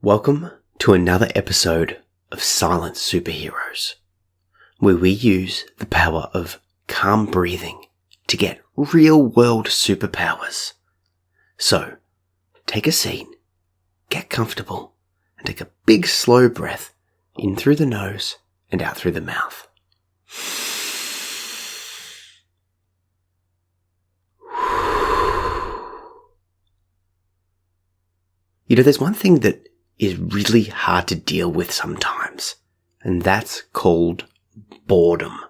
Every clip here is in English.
Welcome to another episode of Silent Superheroes, where we use the power of calm breathing to get real-world superpowers. So, take a seat, get comfortable, and take a big slow breath in through the nose and out through the mouth. You know, there's one thing that is really hard to deal with sometimes, and that's called boredom.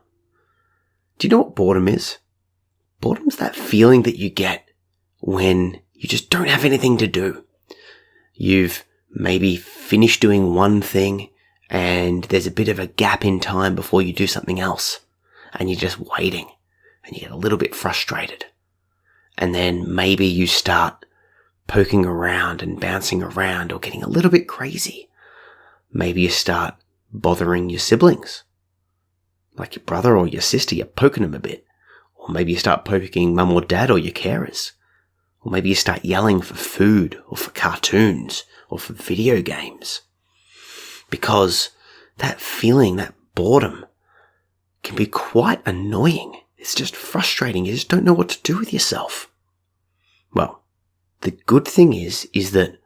Do you know what boredom is? Boredom's that feeling that you get when you just don't have anything to do. You've maybe finished doing one thing and there's a bit of a gap in time before you do something else, and you're just waiting and you get a little bit frustrated. And then maybe you start poking around and bouncing around or getting a little bit crazy. Maybe you start bothering your siblings, like your brother or your sister, you're poking them a bit. Or maybe you start poking mum or dad or your carers. Or maybe you start yelling for food or for cartoons or for video games. Because that feeling, that boredom, can be quite annoying. It's just frustrating. You just don't know what to do with yourself. Well, the good thing is that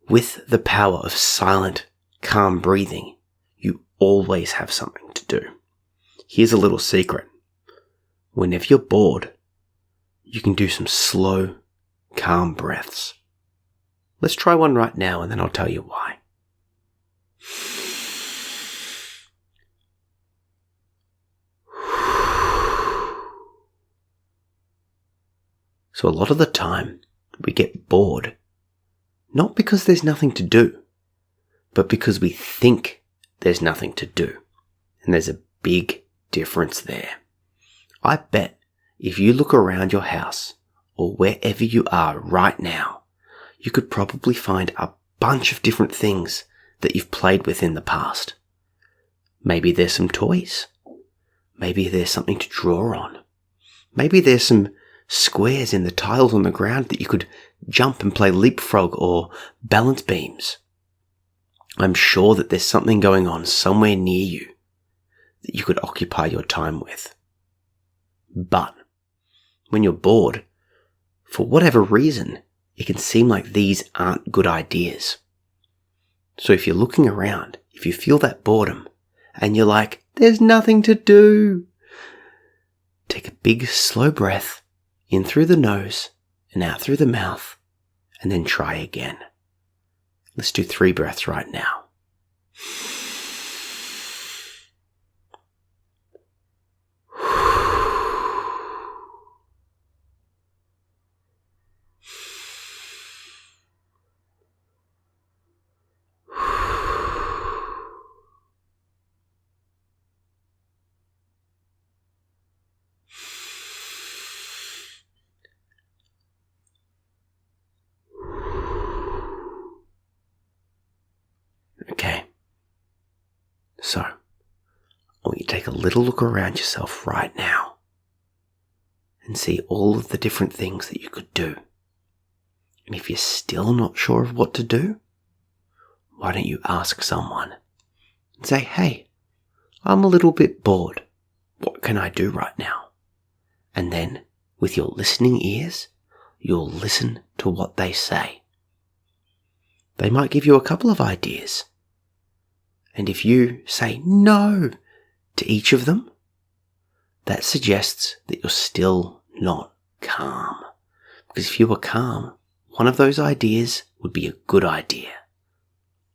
with the power of silent, calm breathing, you always have something to do. Here's a little secret. Whenever you're bored, you can do some slow, calm breaths. Let's try one right now and then I'll tell you why. So a lot of the time, we get bored, not because there's nothing to do, but because we think there's nothing to do. And there's a big difference there. I bet if you look around your house or wherever you are right now, you could probably find a bunch of different things that you've played with in the past. Maybe there's some toys. Maybe there's something to draw on. Maybe there's some squares in the tiles on the ground that you could jump and play leapfrog or balance beams. I'm sure that there's something going on somewhere near you that you could occupy your time with. But when you're bored, for whatever reason, it can seem like these aren't good ideas. So if you're looking around, if you feel that boredom and you're like, there's nothing to do, take a big slow breath in through the nose and out through the mouth, and then try again. Let's do 3 breaths right now. Okay, so I want you to take a little look around yourself right now and see all of the different things that you could do. And if you're still not sure of what to do, why don't you ask someone and say, hey, I'm a little bit bored. What can I do right now? And then with your listening ears, you'll listen to what they say. They might give you a couple of ideas. And if you say no to each of them, that suggests that you're still not calm. Because if you were calm, one of those ideas would be a good idea.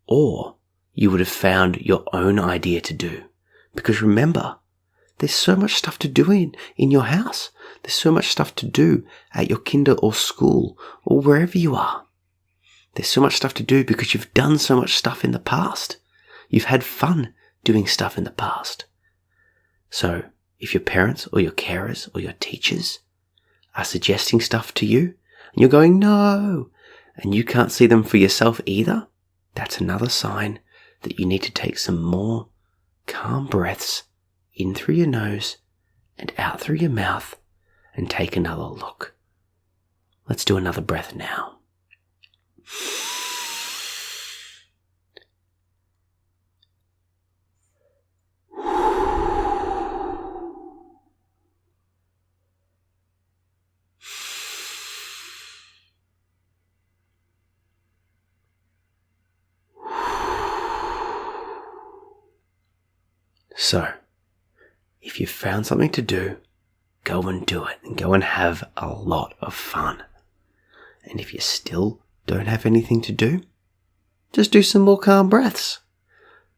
Or you would have found your own idea to do. Because remember, there's so much stuff to do in your house. There's so much stuff to do at your kinder or school or wherever you are. There's so much stuff to do because you've done so much stuff in the past. You've had fun doing stuff in the past. So if your parents or your carers or your teachers are suggesting stuff to you and you're going, no, and you can't see them for yourself either, that's another sign that you need to take some more calm breaths in through your nose and out through your mouth and take another look. Let's do another breath now. So, if you've found something to do, go and do it, and go and have a lot of fun. And if you still don't have anything to do, just do some more calm breaths.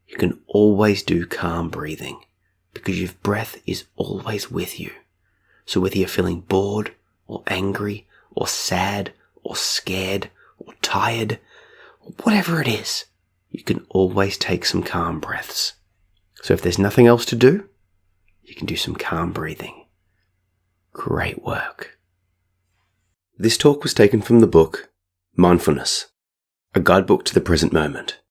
You can always do calm breathing because your breath is always with you. So whether you're feeling bored or angry or sad or scared or tired, or whatever it is, you can always take some calm breaths. So if there's nothing else to do, you can do some calm breathing. Great work. This talk was taken from the book Mindfulness, a guidebook to the present moment.